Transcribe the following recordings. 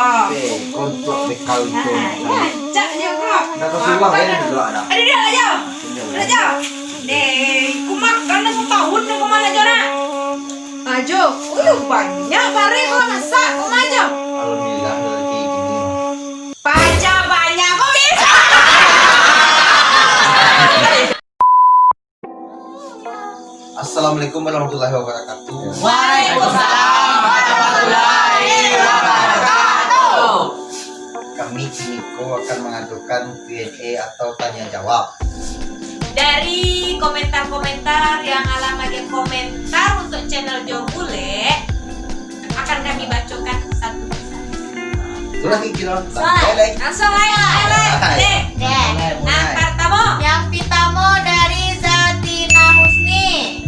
Oh. Untuk bekal itu. Ya, cak je kau. Dah kau suruh kan dulu ada. Ada dia aja. Ada aja. Deh, kumat kan dah tahun dah kau mana jona. Ajo, banyak bare kau masak, kau aja. Alhamdulillah rezeki gini. Baca banyak kau bisa. Assalamualaikum warahmatullahi wabarakatuh. Waalaikumsalam warahmatullahi wabarakatuh. Kami Kimiko akan mengajukan Q&A atau tanya jawab. Dari komentar-komentar yang lagi komentar untuk channel Jo Bule akan kami bacakan satu persatu. Itu lagi kira. Langsung ayo. Nah, pertama Yang pertama dari Zatina Husni.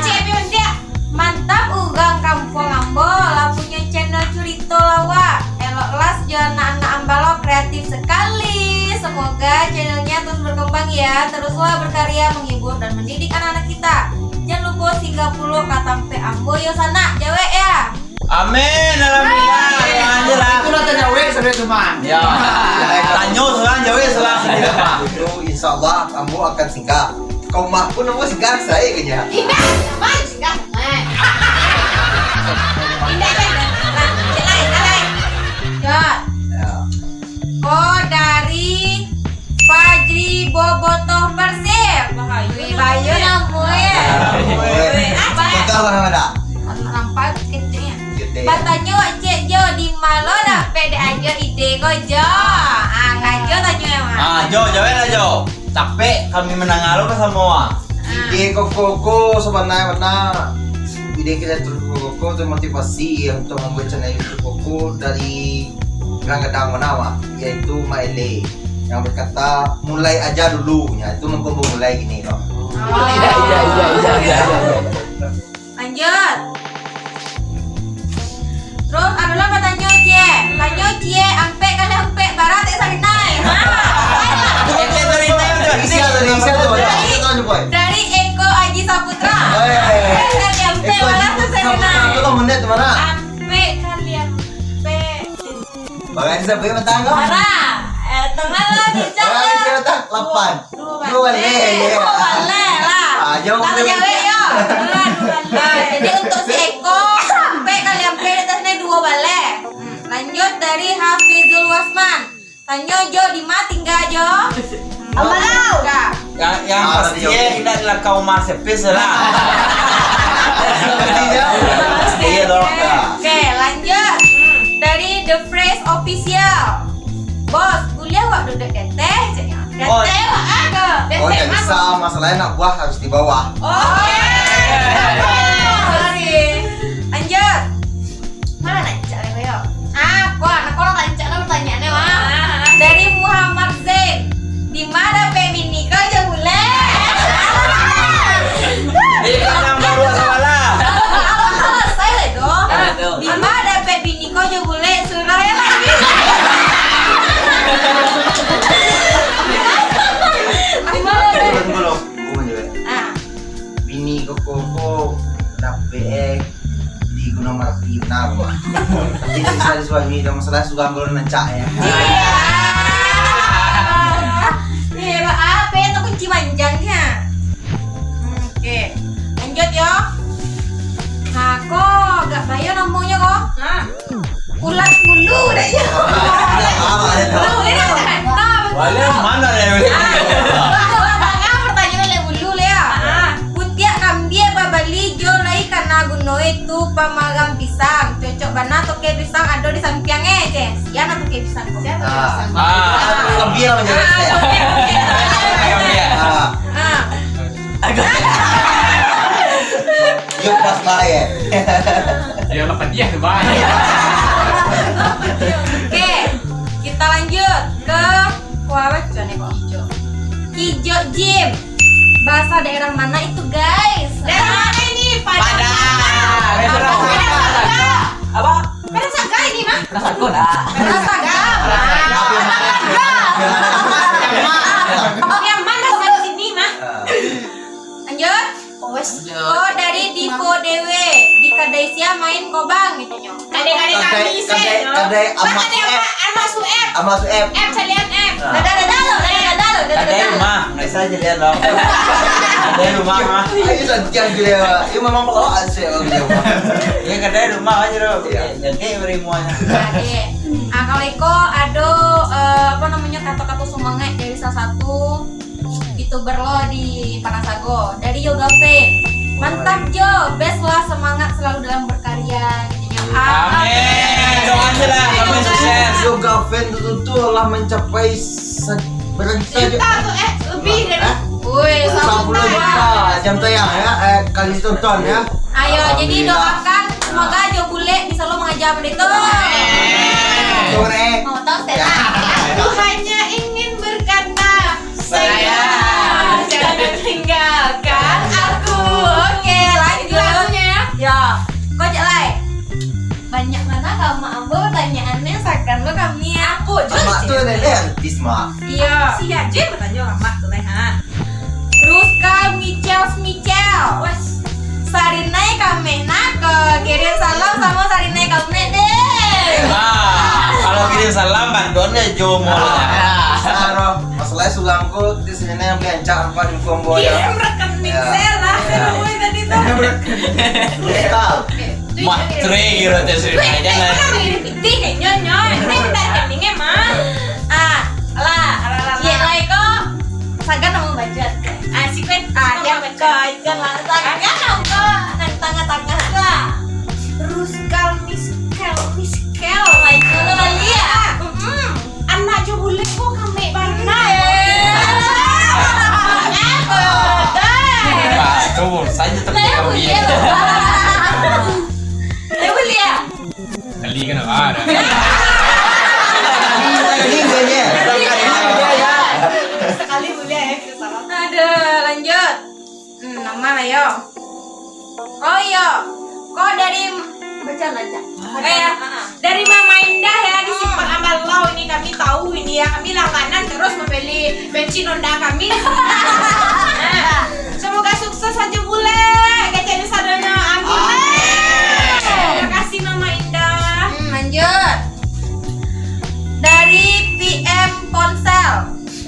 Cik dia mantap ugang kampung ambo lah punya channel cerita lawa. Eloklah sejarah anak ambalo kreatif sekali. Semoga channelnya terus berkembang ya. Teruslah berkarya menghibur dan mendidik anak-anak kita. Jangan lupa 30 katampe ambo yo sana jawe ya. Amin, alhamdulillah. Aja lah. Itu lah tanya wek sampai teman. Ya. Tanyo selang jawa selang sendiri mah. Itu insya Allah kamu akan singgah. Kau mah pun kamu singgah saya kayaknya. Indah, main sih kan? Indah kan? Lain. Ya. Ya. Oh dari Fajri Bobotoh Persib. Bayu namanya. Kau mana? Nampak kecilnya. Gede. Batanya Cek Jo di malo dah pede aja ide ko Jo. Ngajo tanya emang. Jo, jawa lah Jo. Capek kami menang alo ke semua. Ide koko sebenarnya mana? Ide kita koko termotivasi untuk membuat channel YouTube koko dari Gadang Manawa, yaitu Maile yang berkata mulai aja dulu, ya itu nunggu mulai gini loh. Iya. Lanjut. Terus adalah tanya Cie, ampe kali ampe barat ya sakit naik. Dari Eko Aji Saputra. Kali ampe barat tuh sakit naik. Itu menit mana? Ampe kali ampe. Bagai bisa beri mentang kau? Marah. Tengah lah bijak Bagai lah. bisa mentang 8. Dua balik. lah. Jauh Tata jawa yo. Jadi untuk si Eko ampe kali ampe di atasnya 2 balik. Lanjut dari Hafizul Wasman. Tanya Jo di mana tinggal Jo? Amalau. Yang pasti tidak adalah kaum marsepis lah. Iya dong. Oke, lanjut. Dari The Phrase Official. Bos, kuliah waktu deket teh. Oh. Teh wak aga. Oh tidak bisa, masalahnya nak buah harus di bawah. Oke. Sorry. Lanjut. Mana nancak lego yo? Anak orang nancak lah pertanyaannya mah. Dari Muhammad Zain. Di mana Femini kau je boleh? Yang baru salah. Saya lah dong. Di mana Femini kau je boleh? Surah ya lagi. Di mana? Belum. Bukan juga. Bini koko dapet di Gunung Merapi nama. Jadi bisa di suami dan masalah suka belum nancak ya. Iya, apa itu kunci manjangnya? Oke, lanjut ya. Nah, kok gak bayar nomornya kok? Ulat bulu deh ya. Wale mana ya? Pertanyaan le bulu le ya. Putiak kambie babali jo lai karena guno itu pamagam pisang. Cocok bana toke pisang ada di sampingnya je. Sian atau ke pisang kok? Kambing menjadi saya. Yuk pas lah ya. Ya lepas dia tuh banyak. Oke, kita lanjut ke baca nih kok hijau. Hijau Jim. Bahasa daerah mana itu guys? Daerah mana ini? Padang. Apa? Pada Saga ini mah? Saga. Pada Saga. Yang mana di sini mah? Lanjut. Oh dari Divo Dewe di Kadaisia main kobang gitu nyo. Kadang-kadang kami sih. ada Amak Sueb. Amak Sueb. Amak Sueb. Salian M. Ada rumah, nggak saja lihat dong. Ada rumah mah. Ayo santian dia. Ini memang pelawak sih orang dia. Ya ada rumah aja dong. Iya. Jadi berimuanya. Ade. Kalau Iko ada apa namanya kata-kata semangat dari salah satu youtuber lo di Panasago dari Yoga Fain. Mantap Jo, best lah, semangat selalu dalam berkarya. Amin. Doa aja lah, kamu sukses. Yoga fan itu lah mencapai berhenti Juta tuh lebih dari. Wih, 10 selalu juta jam tayang ya, kali tonton ya. Ayo, jadi Alhamdulillah. doakan semoga Jo Bule bisa lo mengajar pada itu. Sore. Mau tahu Ya. Aku hanya ingin berkata Sayang, jangan tinggalkan aku. Oke, lanjut. lagunya ya. Ya, kok Lai? Banyak mana kamu ambo pertanyaannya seakan lo kami aku. Mak tuh ada artis mak. Iya. Si aja bertanya sama tuh nih ha. Ruska Michel. Wes. Sarinai kamena ke kirim salam sama Sarinai kamena deh. Kalau kirim salam bantuannya Jomo. Saro, masalahnya sulangku di sini yang biancang apa di combo Iya, ya. rekening Ya. saya lah. Ya. Saya ngomongin tadi tuh. Kristal. Mah tre gitu teh sih. Jangan. Piti kayaknya nyoy. Ini udah rekeningnya mah. Lah. Iya lah kok. Sagan mau baca. Asik kan? Yang kau ikan lah. Sagan apa? Nang tengah-tengah lah. Ruskal miskel. Like lo kali ya. Anak Jo boleh kok kami bareng. Tuh, saja Saya terpegang boleh dia. loh. Saya boleh ya. Kali kan ada. Ini dia. Sekali boleh ya kita salah. Ada lanjut. Nama lah yo. Oh yo. Kok dari baca. Ya, dari Mama Indah ya di Simpang Amal Lau ini kami tahu ini ya kami langganan terus membeli bensin Honda kami. Nah, semoga sukses aja bule kecil sadanya amin. Terima kasih Mama Indah. Lanjut. Dari PM Ponsel.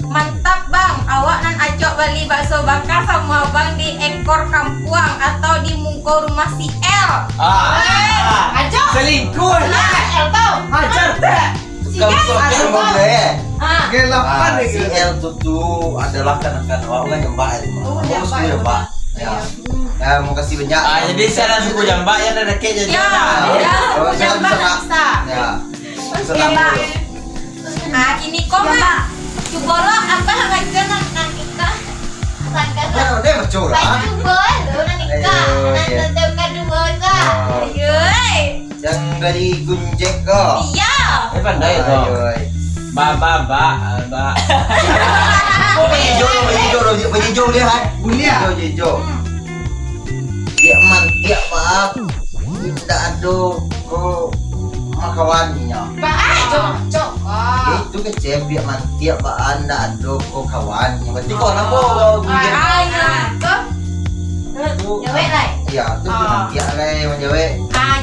Mantap bang, awak nan ajak beli bakso bakar sama bang di ekor kampuang atau di mungko rumah si L. Ajo. Selingkuh. El tau. Ajar teh. Kamu mau boleh. Gelapan Si L tuh adalah kanak-kanak orang yang baik. Mau suku Mbak. Ya. Mau kasih banyak. Jadi saya suku jambak ya ada kek jadi. Ya, Oh, saya jambak bisa. bisa. Ya. Senang Mbak. dulu. Nah, kini kok mah. Coba lo apa harga nang nikah? Kan dia macam lah. Yang dari Gunjek kok. Iya. Pandai Ayo, tuh. ayo. Ba. Hijau dia kan? Hijau. Dia mantiak maaf. Tidak ada kok makawannya. Itu kecil dia mantiak pak anda ada kok kawannya. Berarti kau nak kau Jawab lah. Iya, itu mantiak lah yang jawab.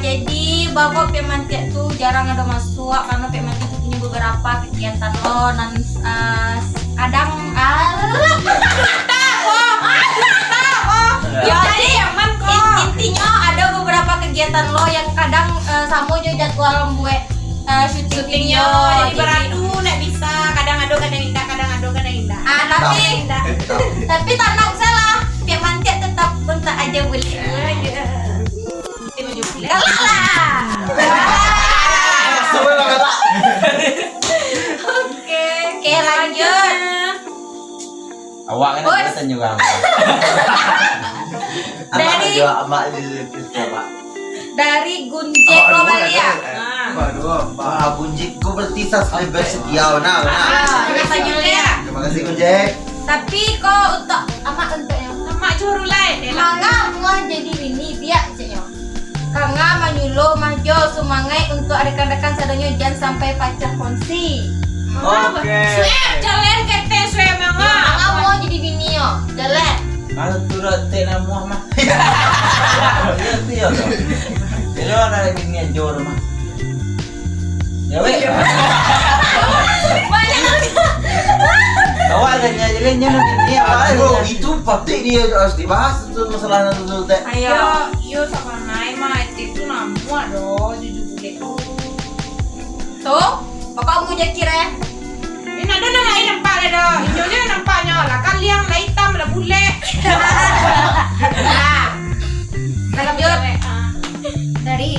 Jadi bapak pemantik tuh jarang ada masuk karena pemantik tuh punya beberapa kegiatan lo dan kadang jadi intinya ada beberapa kegiatan lo yang kadang sama jo jadwal buat syutingnya Jadi beradu nek bisa kadang ado kadang indah tapi tenang salah pemantik tetap bentak aja boleh kalah lah. Oke, lanjut. Awak kan Bos. kelihatan juga. Dari- amak Pak. Dari Gunjek lo kali ya. Bunjik kau berarti subscriber setia nah. Kita tanya ya. Terima kasih Gunjek. Tapi kok untuk untuk yang Mak juru lain manga muah jadi ini dia cenyo. Kanga manyulo mahjo sumangai untuk rekan-rekan sadanya jangan sampai pacar konsi. Suep jalan kete suep Kanga manga. mau jadi bini yo. Jalan. Kalau turut tena muah mah. Iya tuh. Jadi ada bini jor mah. Ya weh. Bawa aja nyajelenya ini Aduh, apa? itu pasti dia harus dibahas itu masalah itu teh. Ayo, yo sama naik mah itu namu aduh jujur bule. Tuh, pokok mau kira. Ini ada nama ini nampak ada, hijaunya nampaknya lah kan liang lah hitam lah bule. Nah, lanjut dari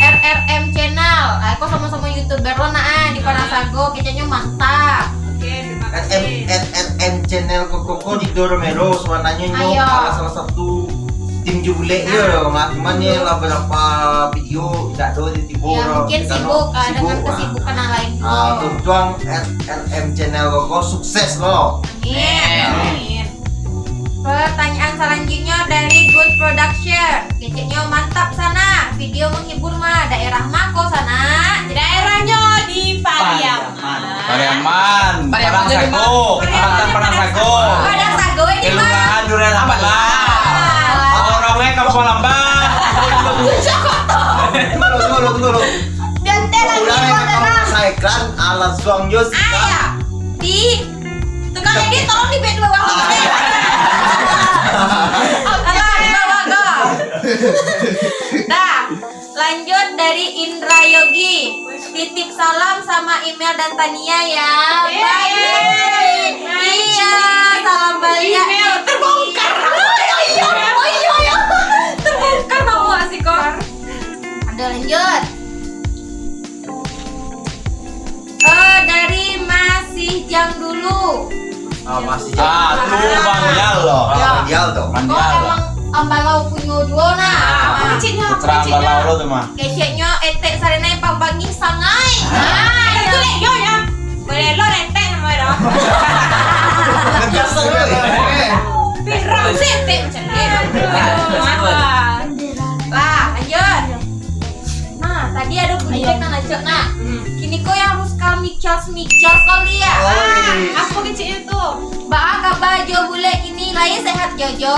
RRM channel. Aku sama-sama YouTuber lo di Panasago, kayaknya mantap. Oke, terima kasih. NNN channel Koko di Doromero sebenarnya Ayo. salah satu tim jubile ya nggak cuman ya lah beberapa video tidak ada di Timur. Ya mungkin sibuk dengan kesibukan yang lain. Tuang NNN channel Koko sukses lo. Amin. Pertanyaan selanjutnya dari Good Production. Keceknya mantap sana. Video menghibur mah daerah Mako sana. Daerahnya di Pariaman. Pariaman, Pariaman Padang jadi Sago, Pariaman Kecamatan jadi Padang Sago, Padang Sago ini mah. Kelurahan Duren Abalah, orangnya Kampung Lambang. Tunggu. Gantel lagi Udah kok tenang. saya iklan alat suang Yos. Ayah di tukang edit tolong di bawah bawah Nah, lanjut dari Indra Yogi. Titip salam sama email dan Tania ya. Bye. Iya, salam balik. Email terbongkar. Iya. Terbongkar kamu asik kok. Ada lanjut. Dari masih jang dulu. Masih Tuh Bang Jal loh. Bang Jal tuh. Bang Kok Jal. emang ambalau punya dua nah. Kecilnya, Putra Balau lo tuh mah. Keceknya etek sarena pambangi sangai. Itu deh, yo ya. Boleh lo rentek namanya dah. Biasa gue. Pirang sete macam ni. Lah, lanjut. Nah, tadi ada bunyi nak lanjut nak. Kini kau yang harus kami micos kali ya. Apa kecil itu? Mbak kabar Jo bule ini lain sehat Jojo.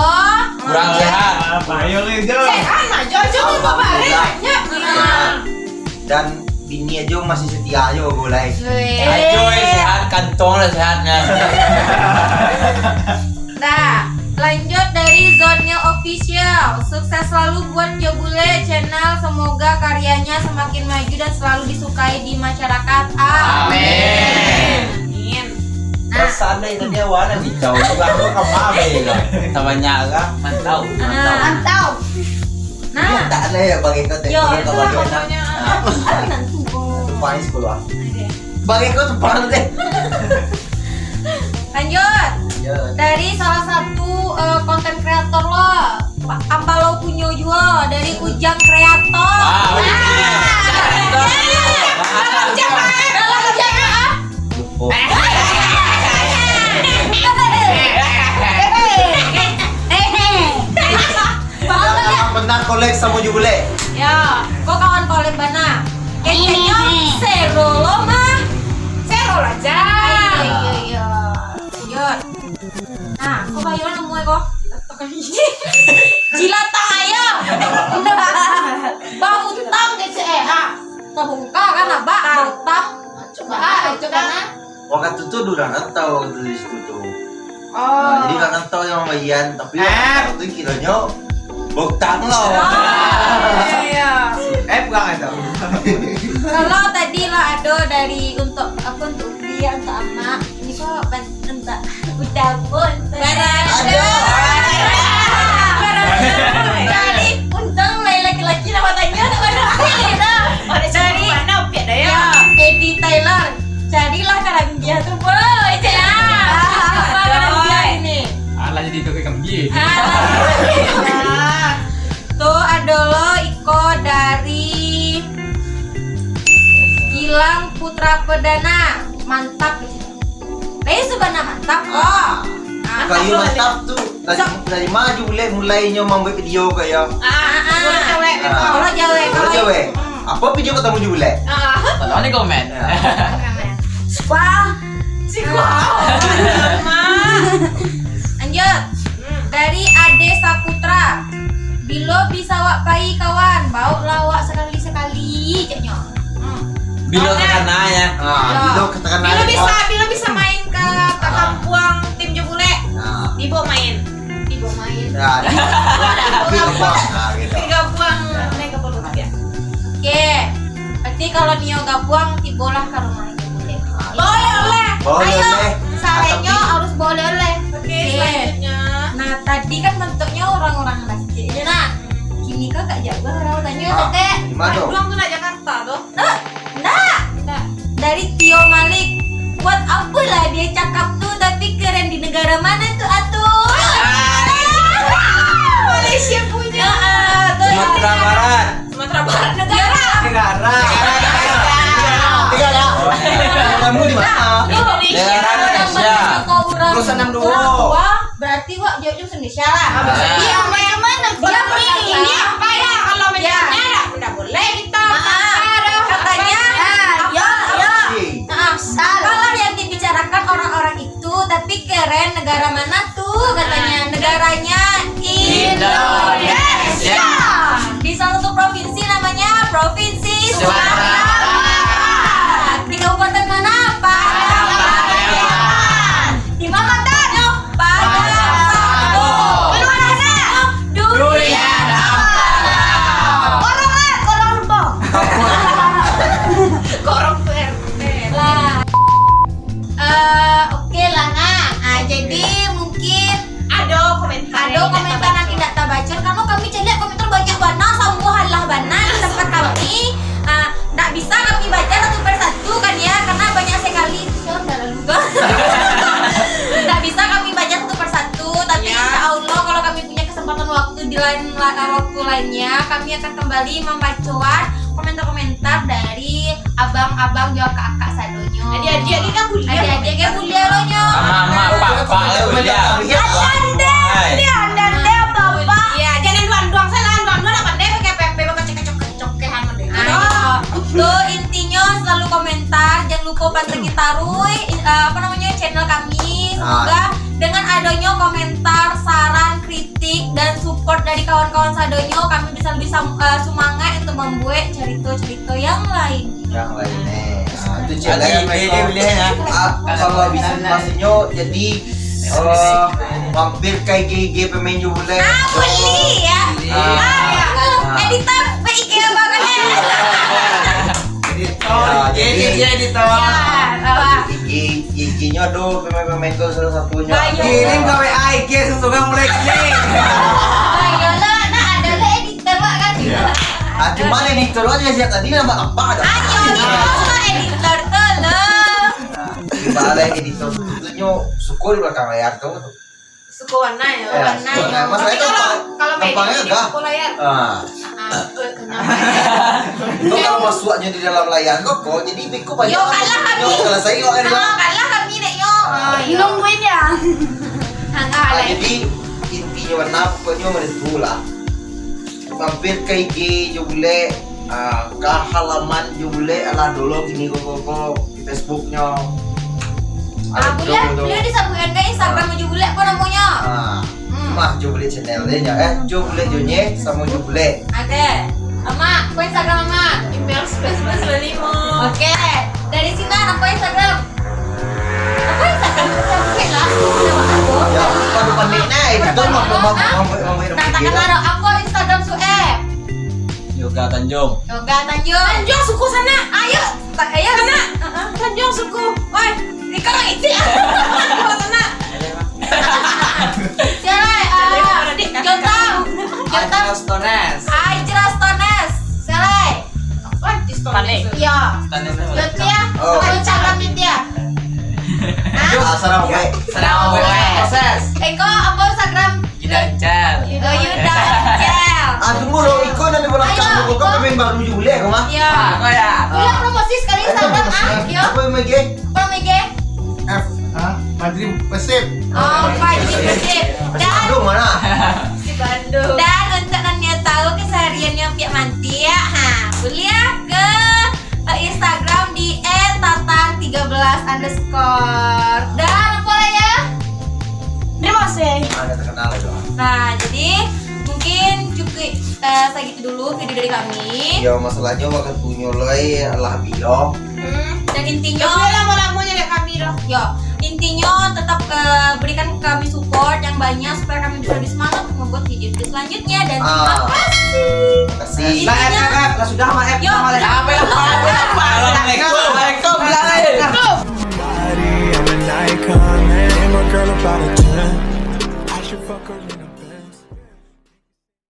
Kurang sehat. Ayo Jo. Sehat lah, Jojo tuh bapak banyak. Dan bini aja masih setia aja boleh. Ayo sehat kantong lah sehatnya. Nah, lanjut dari Zonil Official. Sukses selalu buat Jobule channel. Semoga karyanya semakin maju dan selalu disukai di masyarakat. Amin. Amin. Nah, Seandainya dia warna hijau juga aku kemabe lah. Tawanya agak mantau. mantap. Nah, Tak ada ya bagi kau Yo, tengok itu kalau lah kau pokoknya. paling sekolah. Bagi kau tuh paling deh. lanjut. Ya. Dari salah satu konten kreator lo, Ambalo punya juga dari Ujang Kreator. Benar kolek sama jubule. Ya, kok kawan kolek bana? Kayaknya zero lo mah. Zero lah, Iya. Lanjut. Nah, kok kayu nemu kok? Jilatang ayo. Bau utang kece kebuka kan abah bau utang. Coba na. Waktu itu udah tahu waktu di situ tuh. Oh. Jadi kan tahu yang bagian tapi waktu itu kiranya butang loh. Iya. Bukan itu. Kalau tadi lah ada dari untuk apa untuk dia untuk amak. Ini kok entah udah pun. Dari untung laki-laki nama tanya dari Mana upiak dah ya? ya Eddie Taylor. Carilah karang dia tuh boy. Apa karang dia ini? Alah jadi itu kayak gini. Tuh ada lo Iko dari Gilang Putra Perdana. Mantap. Lain sebenarnya mantap kok. Kayu mantap tuh dari maju mulainya membuat video kayak. Kalau cewek Kalau Jawa Kalau cewek, apa video ketemu jubule? Kalau ini komen. Wah, Mama. lanjut. Dari Ade Saputra. Bilo bisa wak pai kawan, Bilo tekananya. Bilo katakan Bilo bisa main ke kampung tim Jebule. Dibo main. Ya, Bilo bos. Gitu. Tiga buang mereka perlu ya. Oke. Berarti kalau Nio gabuang tibolah ke rumah Jebule. Boleh. Boleh Ayo, deh. sarenya harus boleh. Oke, selanjutnya. Nah, tadi kan bentuknya orang-orang plastik. Nah, kini kakak jaga tanya tete. Gimana dong? Doang tuh nak Jakarta tuh. Nah, Nah, dari Tio Malik. Buat apalah dia cakap tuh tapi keren di negara mana tuh atuh? Malaysia punya. Tuh Sumatera Barat. Sumatera Barat negara. Negara. Kamu di mana? Indonesia. Indonesia. Terus 62. Berarti wak jauh Indonesia lah. Iya, macam mana? Ini apa ya? Kalau menjawabnya tidak boleh kita. Katanya ya. apalah yang dibicarakan orang-orang itu tapi keren negara mana tuh katanya negaranya Indonesia di salah satu provinsi namanya Provinsi Sumatera Barat. Di kabupaten mana Padang. Di mana Padang? Padang. Durian Korong PRT. lah. Oke lah jadi mungkin Ada komentar. ada komentar yang tidak tak baca karena kami cek komentar banyak banget sambuhan lah banget di tempat kami. Nggak bisa kami baca satu persatu kan ya karena banyak sekali. Nggak bisa kami baca satu persatu tapi Ya. insya Allah kalau kami punya kesempatan waktu di waktu lainnya kami akan kembali membacakan komentar-komentar dari abang-abang juga kakak sadonyo. Adik-adik ini kan kuliah. Adik-adiknya kuliah lo nyo. Mama, papa, William. Iya, jangan duan-duan salah, duan-duan apa deh pakai PP pakai cekek-cekek-cekehan deh. Tuh intinya selalu komentar, jangan lupa pantengin Tarui channel kami. Semoga dengan adanya komentar, saran, kritik dan support dari kawan-kawan Sadonyo kami bisa lebih semangat untuk membuat cerita-cerita yang lain. Yang lainnya. Itu Ada cewek ide pilihannya. kalau bisa masihnya jadi mampir ke IG pemain Jebule. Beli ya. Editor PIK banget ya. Jadi IG-nya do pemain-pemain itu salah satunya. Kirim ke WA IG susukan mulai klik. Ayolah, nah ada lah editor Wak, kan. Cuman editor aja sih tadi nama apa ada. Editor tuh loh. Di balik editor itu syukur di belakang layar tuh. Suku warna ya. Warna. Masalah itu Kalau gampangnya media enggak. suku layar. Itu kalau masuknya di dalam layar kok jadi biku banyak. Yo, kalah kami. Yo, selesai yo kan. Kalah kami deh yo. Nungguin ya. Jadi intinya warna pokoknya menurutku lah. Mampir ke IG Jebule, ke halaman Jebule ala dulu gini kok di Facebooknya. Boleh disambungkan ke Instagram Jebule apa namanya? Mah Jebule channelnya Jebule Jonye sama Jebule. Oke. Ama, apa Instagram Ama? Email space limo. Oke. Dari sini apa Instagram? Apa Instagram? Oke lah. Ya, lupa deh itu mau Nah, takkan ada apa Instagram Sueb? Yoga Tanjung. Yoga Tanjung. Tanjung suku sana. Ayo sana. Tanjung suku. Woi, sekarang itu ya. Sana. Jota. Stones. Ajras Tones. Selai. Apa di story? Iya. Stones. Ya. Oh. Instagram dia. Asal gue. Senang proses. Eko apa Instagram? Jidancal. Yuda Jel. Tunggu lo ikut nanti belakang Ayo, kok pemain baru Jebule kok mah. Iya. Apa ya? Ulang promosi sekali Instagram Yo. Apa yang MG? Apa Mege? Madrid Persib. Oh, Fajri Persib. Dan Aduh mana? Di Bandung. Dan untuk kalian tahu kesehariannya Piak Manti ya, boleh ya ke Instagram di @tatang13_. Dan apa lah ya? Terima kasih. Ada terkenal itu. Nah, jadi mungkin cukup segitu dulu video dari kami. Ya masalahnya waktu nyoloi lah bilo. Dan intinya Jangan lama-lamanya lihat kami dong. ya, intinya tetap berikan kami support yang banyak supaya kami bisa lebih semangat untuk membuat video selanjutnya dan terima Kasih. Lah, F, lah sudah sama F. Yo. Assalamualaikum. Bilang aja. Body, I'm an icon, man. And my girl about a 10. I should fuck her in a bed.